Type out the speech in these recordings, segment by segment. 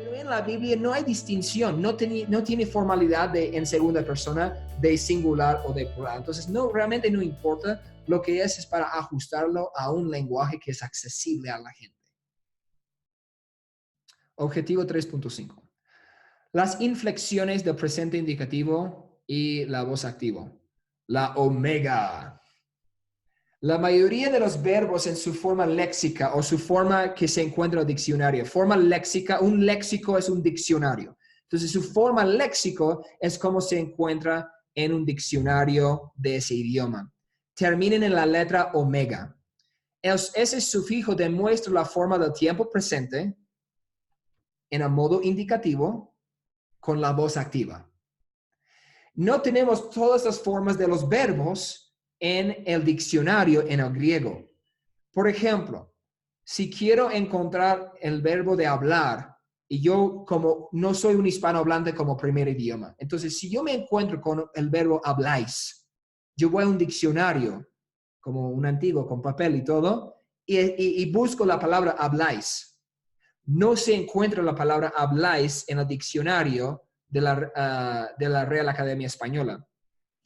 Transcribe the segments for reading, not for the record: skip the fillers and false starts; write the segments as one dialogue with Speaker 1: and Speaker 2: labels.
Speaker 1: Pero en la Biblia no hay distinción, no tiene formalidad en segunda persona, de singular o de plural. Entonces, realmente no importa. Lo que es para ajustarlo a un lenguaje que es accesible a la gente. Objetivo 3.5. Las inflexiones del presente indicativo y la voz activa. La omega. La mayoría de los verbos en su forma léxica o su forma que se encuentra en el diccionario. Forma léxica, un léxico es un diccionario. Entonces, su forma léxico es como se encuentra en un diccionario de ese idioma. Terminen en la letra omega. Ese sufijo demuestra la forma del tiempo presente en el modo indicativo con la voz activa. No tenemos todas las formas de los verbos en el diccionario en el griego. Por ejemplo, si quiero encontrar el verbo de hablar, y yo como no soy un hispanohablante como primer idioma, entonces si yo me encuentro con el verbo habláis, yo voy a un diccionario, como un antiguo, con papel y todo, y busco la palabra habláis. No se encuentra la palabra habláis en el diccionario de la Real Academia Española.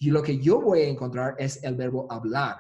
Speaker 1: Y lo que yo voy a encontrar es el verbo hablar.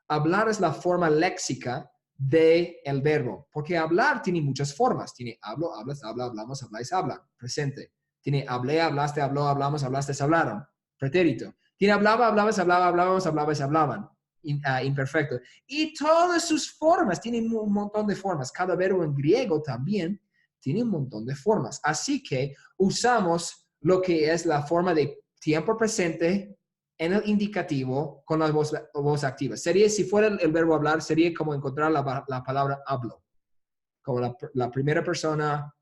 Speaker 1: Hablar es la forma léxica del verbo, porque hablar tiene muchas formas. Tiene hablo, hablas, habla, hablamos, habláis, habla, presente. Tiene hablé, hablaste, habló, hablamos, hablaste, hablaron, pretérito. Tiene hablaba, hablabas, hablaba, hablábamos, hablabais, hablaban, imperfecto. Y todas sus formas, tienen un montón de formas. Cada verbo en griego también tiene un montón de formas. Así que usamos lo que es la forma de tiempo presente en el indicativo con la voz activa. Sería, si fuera el verbo hablar, sería como encontrar la palabra hablo. Como la primera persona,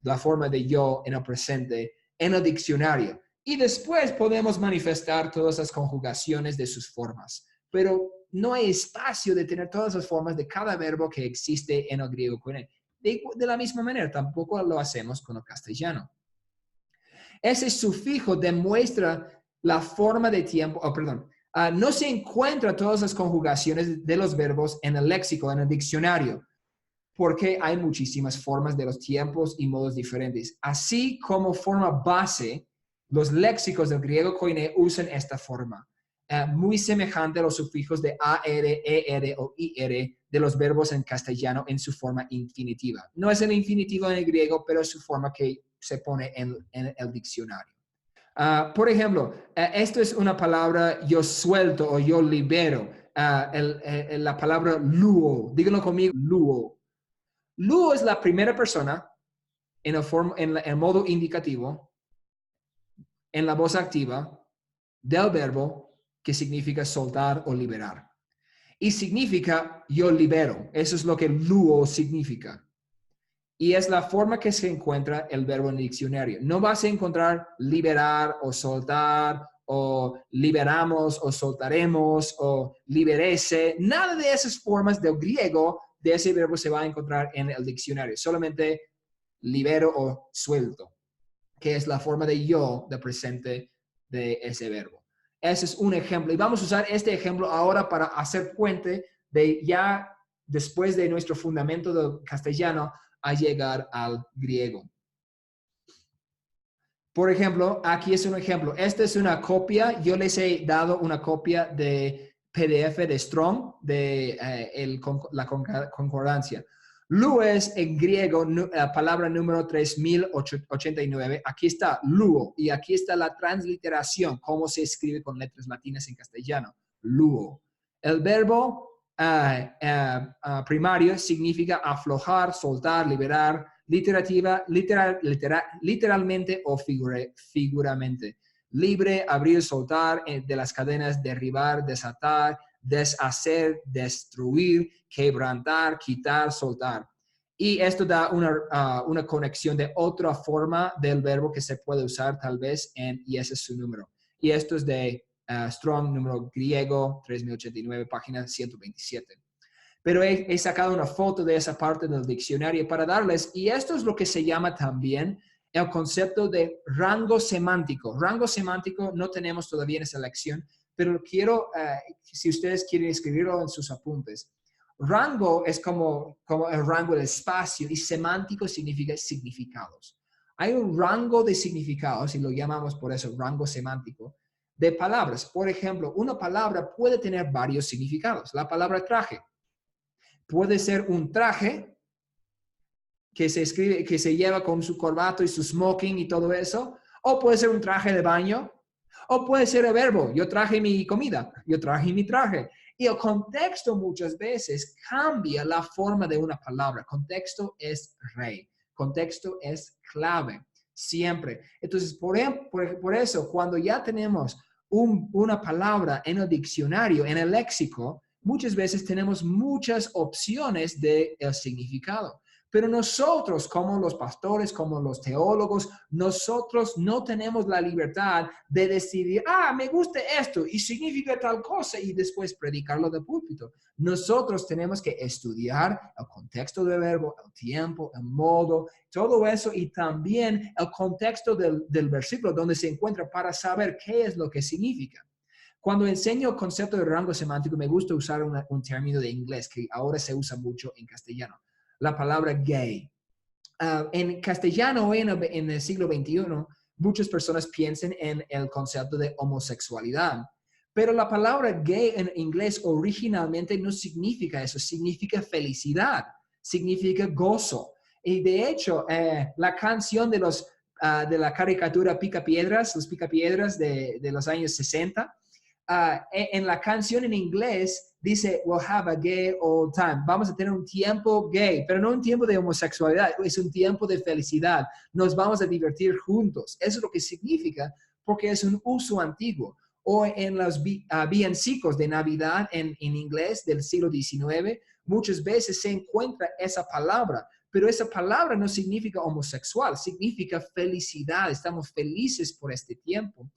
Speaker 1: la forma de yo en el presente, en el diccionario. Y después podemos manifestar todas las conjugaciones de sus formas. Pero no hay espacio de tener todas las formas de cada verbo que existe en el griego. De la misma manera, tampoco lo hacemos con el castellano. Ese sufijo demuestra la forma de tiempo, no se encuentran todas las conjugaciones de los verbos en el léxico, en el diccionario, porque hay muchísimas formas de los tiempos y modos diferentes. Así como forma base, los léxicos del griego koiné usan esta forma, muy semejante a los sufijos de AR, ER o IR de los verbos en castellano en su forma infinitiva. No es el infinitivo en el griego, pero es su forma que se pone en el diccionario. Por ejemplo, esto es una palabra yo suelto o yo libero. La palabra luo, díganlo conmigo, luo. Luo es la primera persona en el modo indicativo, en la voz activa del verbo que significa soltar o liberar. Y significa yo libero. Eso es lo que luo significa. Y es la forma que se encuentra el verbo en el diccionario. No vas a encontrar liberar o soltar o liberamos o soltaremos o liberese. Nada de esas formas del griego de ese verbo se va a encontrar en el diccionario. Solamente libero o suelto, que es la forma de yo, de presente de ese verbo. Ese es un ejemplo. Y vamos a usar este ejemplo ahora para hacer puente de ya después de nuestro fundamento del castellano a llegar al griego. Por ejemplo, aquí es un ejemplo. Esta es una copia. Yo les he dado una copia de PDF de Strong, de la concordancia. Luo es en griego la palabra número 3089. Aquí está luo y aquí está la transliteración, cómo se escribe con letras latinas en castellano. Luo. El verbo primario significa aflojar, soltar, liberar, literalmente o figuramente. Libre, abrir, soltar de las cadenas, derribar, desatar, deshacer, destruir, quebrantar, quitar, soltar. Y esto da una conexión de otra forma del verbo que se puede usar tal vez y ese es su número. Y esto es de Strong, número griego, 3089, página 127. Pero he sacado una foto de esa parte del diccionario para darles, y esto es lo que se llama también el concepto de rango semántico. Rango semántico no tenemos todavía en esa lección, pero quiero, si ustedes quieren escribirlo en sus apuntes. Rango es como el rango del espacio y semántico significa significados. Hay un rango de significados, y lo llamamos por eso rango semántico, de palabras. Por ejemplo, una palabra puede tener varios significados. La palabra traje puede ser un traje que se escribe, que se lleva con su corbata y su smoking y todo eso, o puede ser un traje de baño, o puede ser el verbo, yo traje mi comida, yo traje mi traje. Y el contexto muchas veces cambia la forma de una palabra. Contexto es rey, contexto es clave, siempre. Entonces, por eso, cuando ya tenemos una palabra en el diccionario, en el léxico, muchas veces tenemos muchas opciones del significado. Pero nosotros, como los pastores, como los teólogos, nosotros no tenemos la libertad de decidir, me gusta esto y significa tal cosa y después predicarlo de púlpito. Nosotros tenemos que estudiar el contexto del verbo, el tiempo, el modo, todo eso y también el contexto del versículo donde se encuentra para saber qué es lo que significa. Cuando enseño el concepto de rango semántico, me gusta usar un término de inglés que ahora se usa mucho en castellano. La palabra gay. En castellano, en el siglo XXI, muchas personas piensan en el concepto de homosexualidad. Pero la palabra gay en inglés originalmente no significa eso, significa felicidad, significa gozo. Y de hecho, la canción de la caricatura Picapiedras, los Picapiedras de los años 60, en la canción en inglés dice, we'll have a gay old time. Vamos a tener un tiempo gay, pero no un tiempo de homosexualidad, es un tiempo de felicidad. Nos vamos a divertir juntos. Eso es lo que significa, porque es un uso antiguo. O en los villancicos de Navidad en inglés del siglo XIX, muchas veces se encuentra esa palabra, pero esa palabra no significa homosexual, significa felicidad. Estamos felices por este tiempo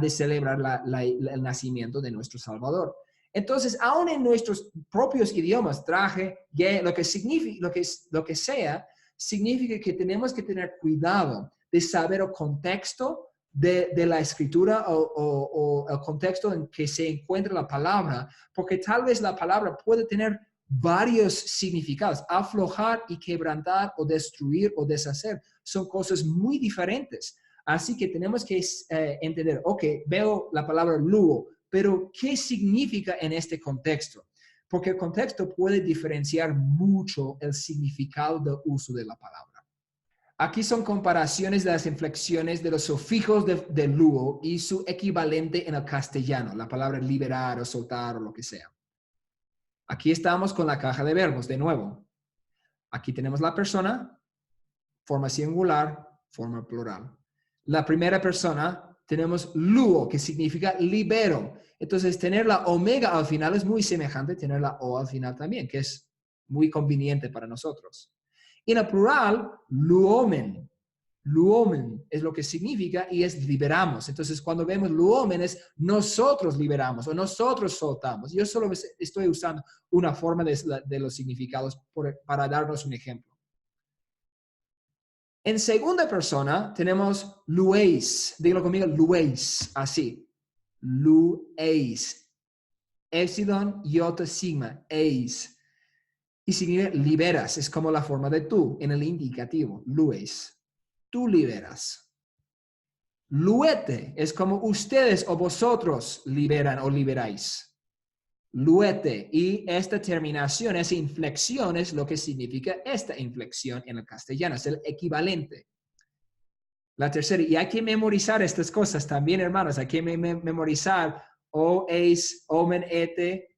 Speaker 1: de celebrar el nacimiento de nuestro Salvador. Entonces, aún en nuestros propios idiomas, traje, gay, lo que significa, lo que sea, significa que tenemos que tener cuidado de saber el contexto de la escritura o el contexto en que se encuentra la palabra, porque tal vez la palabra puede tener varios significados. Aflojar y quebrantar o destruir o deshacer son cosas muy diferentes. Así que tenemos que entender, ok, veo la palabra luo, pero ¿qué significa en este contexto? Porque el contexto puede diferenciar mucho el significado del uso de la palabra. Aquí son comparaciones de las inflexiones de los sufijos de luo y su equivalente en el castellano, la palabra liberar o soltar o lo que sea. Aquí estamos con la caja de verbos, de nuevo. Aquí tenemos la persona, forma singular, forma plural. La primera persona tenemos luo, que significa libero. Entonces, tener la omega al final es muy semejante a tener la o al final también, que es muy conveniente para nosotros. En el plural, luomen. Luomen es lo que significa y es liberamos. Entonces, cuando vemos luomen es nosotros liberamos o nosotros soltamos. Yo solo estoy usando una forma de los significados para darnos un ejemplo. En segunda persona tenemos luéis. Díganlo conmigo, luéis. Así. Luéis. Epsilon, iota, sigma. Eis. Y significa liberas. Es como la forma de tú en el indicativo. Luéis. Tú liberas. Luete es como ustedes o vosotros liberan o liberáis. Luete. Y esta terminación, esa inflexión es lo que significa esta inflexión en el castellano. Es el equivalente. La tercera, y hay que memorizar estas cosas también, hermanos. Hay que memorizar o, eis, omen, ete,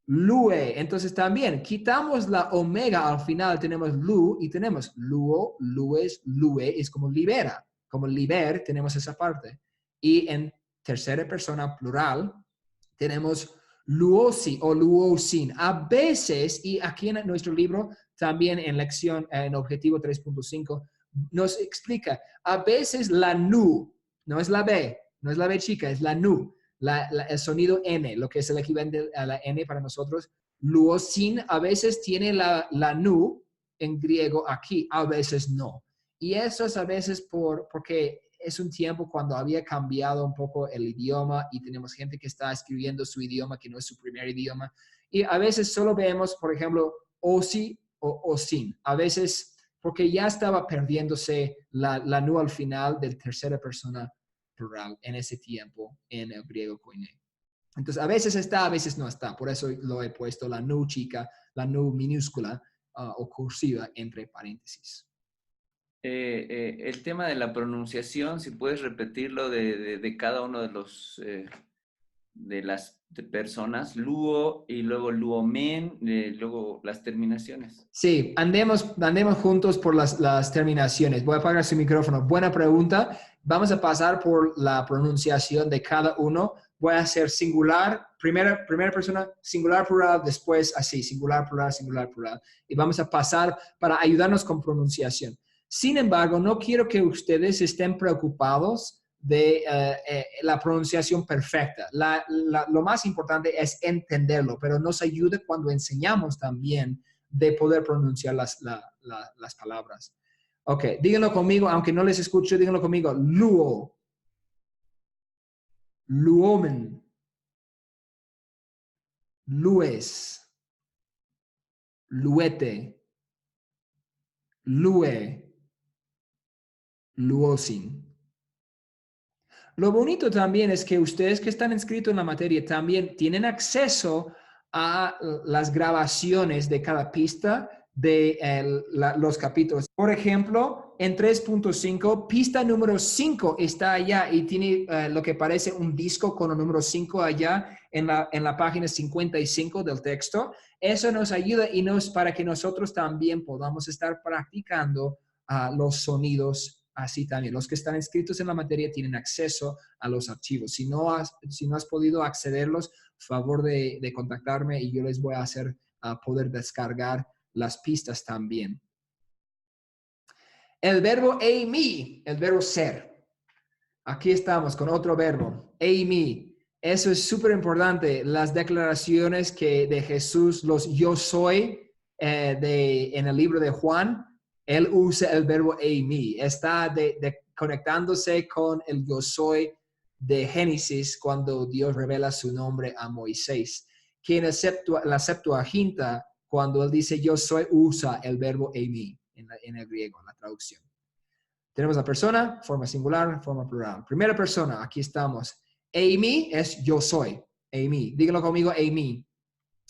Speaker 1: lue. Entonces también quitamos la omega al final, tenemos lu y tenemos luo, lues, lue, es como libera. Como liber, tenemos esa parte. Y en tercera persona plural, tenemos luosi o luosin. A veces, y aquí en nuestro libro, también en lección, en objetivo 3.5, nos explica, a veces la nu, no es la B, no es la B chica, es la nu, el sonido N, lo que es el equivalente a la N para nosotros. Luosin a veces tiene la nu en griego aquí, a veces no. Y eso es a veces porque es un tiempo cuando había cambiado un poco el idioma y tenemos gente que está escribiendo su idioma que no es su primer idioma Y a veces solo vemos, por ejemplo, osi o sin. A veces, porque ya estaba perdiéndose la nu al final del tercera persona plural en ese tiempo en el griego koiné. Entonces, a veces está, a veces no está. Por eso lo he puesto la nu chica, la nu minúscula o cursiva entre paréntesis.
Speaker 2: El tema de la pronunciación, si puedes repetirlo de cada uno de los de las personas, luo y luego luomen, luego las terminaciones.
Speaker 1: Sí, andemos juntos por las terminaciones. Voy a apagar su micrófono. Buena pregunta. Vamos a pasar por la pronunciación de cada uno. Voy a hacer singular, primera persona, singular, plural, después así, singular, plural. Y vamos a pasar para ayudarnos con pronunciación. Sin embargo, no quiero que ustedes estén preocupados de la pronunciación perfecta. Lo más importante es entenderlo, pero nos ayuda cuando enseñamos también de poder pronunciar las palabras. Ok, díganlo conmigo, aunque no les escucho, díganlo conmigo. Luo, luomen, lues, luete, lue, luosin. Lo bonito también es que ustedes que están inscritos en la materia también tienen acceso a las grabaciones de cada pista de los capítulos. Por ejemplo, en 3.5, pista número 5 está allá y tiene lo que parece un disco con el número 5 allá en la página 55 del texto. Eso nos ayuda y para que nosotros también podamos estar practicando los sonidos así también. Los que están inscritos en la materia tienen acceso a los archivos. Si no has podido accederlos, favor de contactarme y yo les voy a hacer poder descargar las pistas también. El verbo eimi, el verbo ser. Aquí estamos con otro verbo, eimi. Eso es súper importante. Las declaraciones de Jesús, los yo soy en el libro de Juan, él usa el verbo eimi. Está conectándose con el yo soy de Génesis cuando Dios revela su nombre a Moisés. Que en la Septuaginta, cuando él dice yo soy, usa el verbo eimi en el griego, en la traducción. Tenemos la persona, forma singular, forma plural. Primera persona, aquí estamos. Eimi es yo soy. Eimi. Díganlo conmigo, eimi.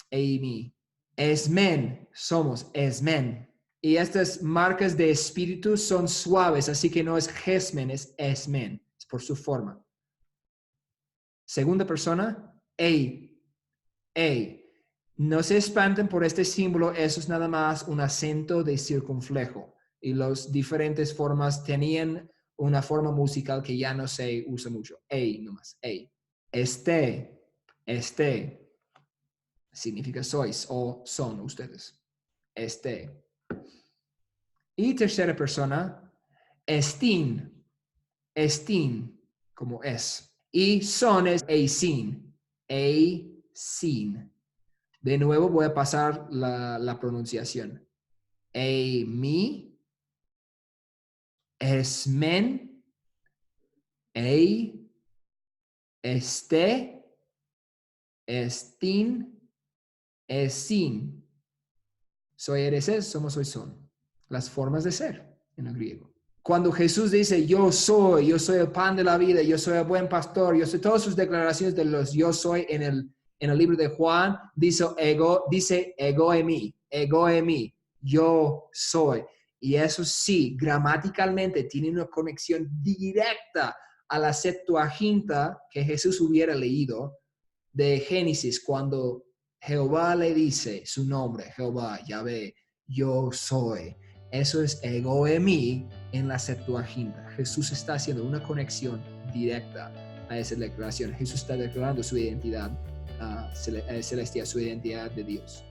Speaker 1: Eimi. Esmen, somos esmen. Y estas marcas de espíritu son suaves, así que no es gesmen, es esmen. Es por su forma. Segunda persona, ei. Ei. No se espanten por este símbolo, eso es nada más un acento de circunflejo. Y las diferentes formas tenían una forma musical que ya no se usa mucho. Ei, nomás, ei. Este significa sois o son ustedes. Este. Y tercera persona, estin, como es. Y son es eisin, eisin. De nuevo voy a pasar la pronunciación. Eimi, esmen, ei, este, estin, esin. Soy, eres, es, somos, soy, son. Las formas de ser en el griego. Cuando Jesús dice yo soy el pan de la vida, yo soy el buen pastor, yo soy, todas sus declaraciones de los yo soy en el libro de Juan, dice ego en mí, yo soy. Y eso sí, gramaticalmente tiene una conexión directa a la Septuaginta que Jesús hubiera leído de Génesis cuando Jehová le dice su nombre, Jehová, Yahvé, yo soy. Eso es ego en mí en la Septuaginta. Jesús está haciendo una conexión directa a esa declaración. Jesús está declarando su identidad celestial, su identidad de Dios.